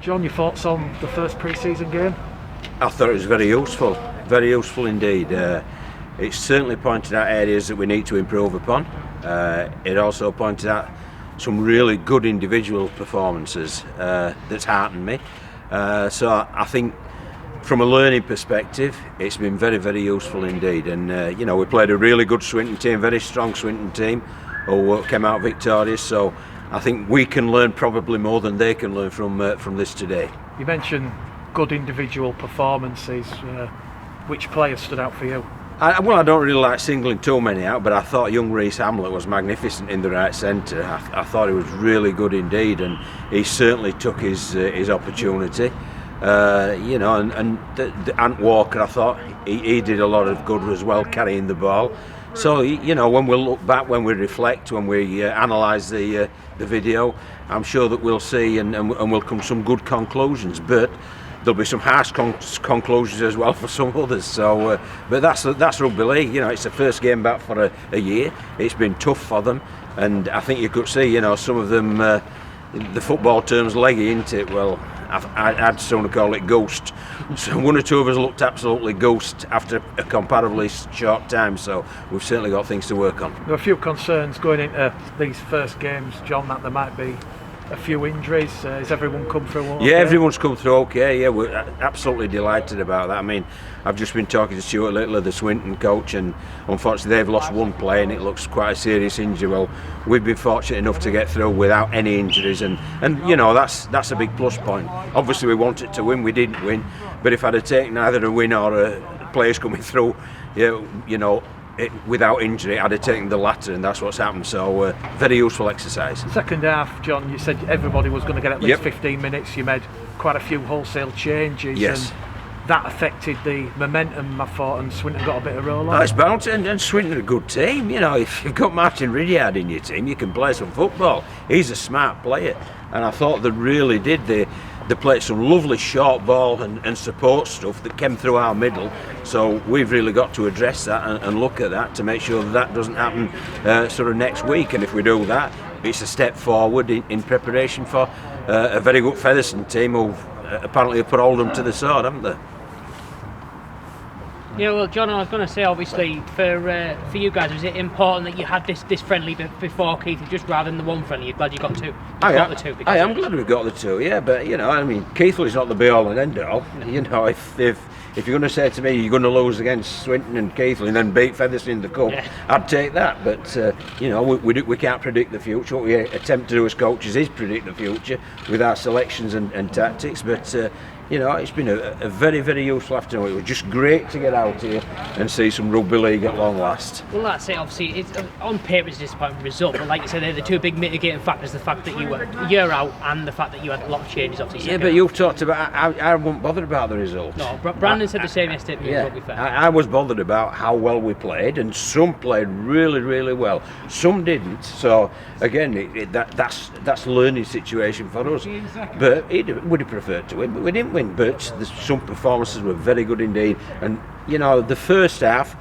John, your thoughts on the first pre-season game? I thought it was very useful indeed. It certainly pointed out areas that we need to improve upon. It also pointed out some really good individual performances that's heartened me. So I think from a learning perspective, it's been very useful indeed. And we played a really good Swinton team, very strong Swinton team, who came out victorious. So I think we can learn probably more than they can learn from this today. You mentioned good individual performances. Which players stood out for you? I don't really like singling too many out, but I thought young Reece Hamlet was magnificent in the right centre. I thought he was really good indeed, and he certainly took his opportunity. And Ant Walker, I thought he did a lot of good as well, carrying the ball. So when we look back, when we reflect, when we analyse the video, I'm sure that we'll see and we'll come to some good conclusions. But there'll be some harsh conclusions as well for some others. So, but that's rugby league. It's the first game back for a year. It's been tough for them, and I think you could see, some of them, the football terms leggy, isn't it? Well, I'd sooner call it ghost. So one or two of us looked absolutely ghost after a comparatively short time. So we've certainly got things to work on. There are a few concerns going into these first games, John, that there might be a few injuries. Has everyone come through okay? Yeah, everyone's come through okay. Yeah, we're absolutely delighted about that. I mean, I've just been talking to Stuart Littler, the Swinton coach, and unfortunately they've lost one player and it looks quite a serious injury. Well, we've been fortunate enough to get through without any injuries, and that's a big plus point. Obviously we wanted to win, we didn't win, but if I'd have taken either a win or players coming through, without injury, I'd have taken the latter, and that's what's happened. So very useful exercise. Second half, John, you said everybody was going to get at least 15 minutes. You made quite a few wholesale changes. Yes. And that affected the momentum, I thought, and Swinton got a bit of roll on. It's bound to, and Swinton are a good team. If you've got Martin Ridyard in your team, you can play some football. He's a smart player, and I thought they really did. They played some lovely short ball and support stuff that came through our middle. So we've really got to address that and look at that to make sure that doesn't happen sort of next week. And if we do that, it's a step forward in preparation for a very good Featherstone team who apparently have put Oldham to the sword, haven't they? Yeah, well, John, I was going to say, obviously, for you guys, was it important that you had this friendly before Keithley, just rather than the one friendly? You're glad you got two. I am glad we got the two, yeah. But Keithley's not the be all and end all. No. If you're going to say to me you're going to lose against Swinton and Keithley and then beat Featherstone in the cup, I'd take that. But we can't predict the future. What we attempt to do as coaches is predict the future with our selections and tactics. But it's been a very useful afternoon. It was just great to get out here and see some rugby league at long last. Well, that's it. Obviously, it's on paper it's a disappointing result, but like you said, they're the two big mitigating factors: the fact that you were a year out and the fact that you had a lot of changes. Obviously, yeah, but you've talked about. I wasn't bothered about the result. No, Brandon said the same yesterday. Yeah, to be fair. I was bothered about how well we played, and some played really well. Some didn't. So again, that's a learning situation for us. But would have preferred to win, but we didn't win. But some performances were very good indeed, and the first half,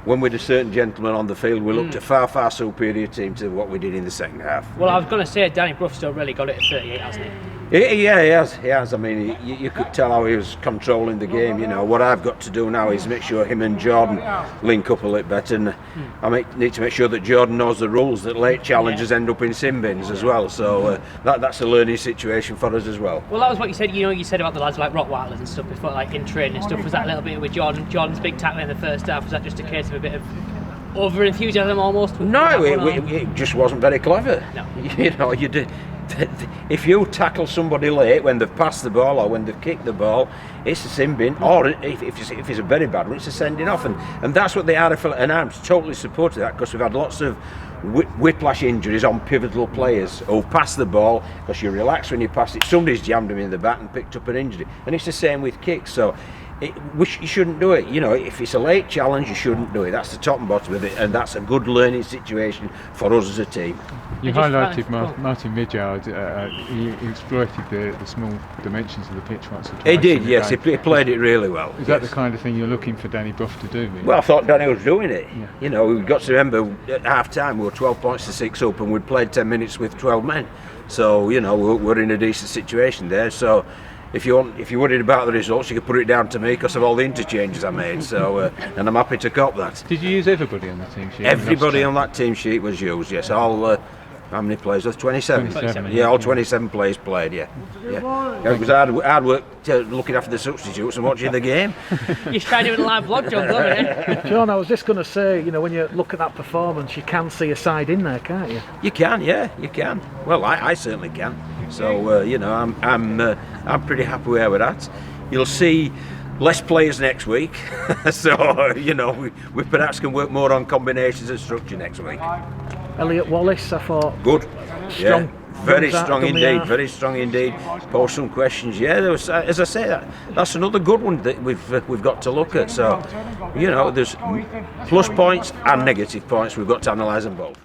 when we had a certain gentleman on the field, we looked a far superior team to what we did in the second half. Well, I was going to say Danny Bruff's really got it at 38, hasn't he? Yeah, he has. I mean, you could tell how he was controlling the game. What I've got to do now is make sure him and Jordan link up a little better, and I need to make sure that Jordan knows the rules, that late challenges end up in sin bins as well. So that's a learning situation for us as well. Well, that was what you said. You said about the lads like Rottweilers and stuff before, like in training and stuff. Was that a little bit with Jordan's big tackle in the first half? Was that just a case of a bit of over enthusiasm almost? No, it just wasn't very clever. No. You did. If you tackle somebody late when they've passed the ball or when they've kicked the ball, it's a sin bin, or if it's a very bad one, it's a sending off, and that's what the RFL, and I'm totally supportive of that, because we've had lots of whiplash injuries on pivotal players who've passed the ball because you relax when you pass it. Somebody's jammed them in the back and picked up an injury, and it's the same with kicks. So you shouldn't do it. You know, if it's a late challenge, you shouldn't do it. That's the top and bottom of it, and that's a good learning situation for us as a team. You highlighted Martin Midgard. He exploited the small dimensions of the pitch once or twice. He did, yes. He played it really well. Is that the kind of thing you're looking for Danny Brough to do? Really? Well, I thought Danny was doing it. Yeah. You know, we've got to remember at half time we were 12 points to 6 up, and we'd played 10 minutes with 12 men. So, you know, we're in a decent situation there. So, if you're worried about the results, you can put it down to me because of all the interchanges I made. So, and I'm happy to cop that. Did you use everybody on the team sheet? Everybody on that team sheet was used. Yes, all. How many players? 27. 27. Yeah, all 27 players played. Yeah. It was hard work looking after the substitutes and watching the game. You're trying to do a live vlog, John, haven't you? John, I was just going to say, you know, when you look at that performance, you can see a side in there, can't you? You can, yeah, you can. Well, I certainly can. So you know, I'm pretty happy where we're at. You'll see less players next week, so you know we perhaps can work more on combinations and structure next week. Elliot Wallace, I thought. Good. Strong. Yeah. Very Runs out, strong done the indeed. half. Very strong indeed. Posed some questions. Yeah, there was, as I say, that's another good one that we've got to look at. So, you know, there's plus points and negative points. We've got to analyse them both.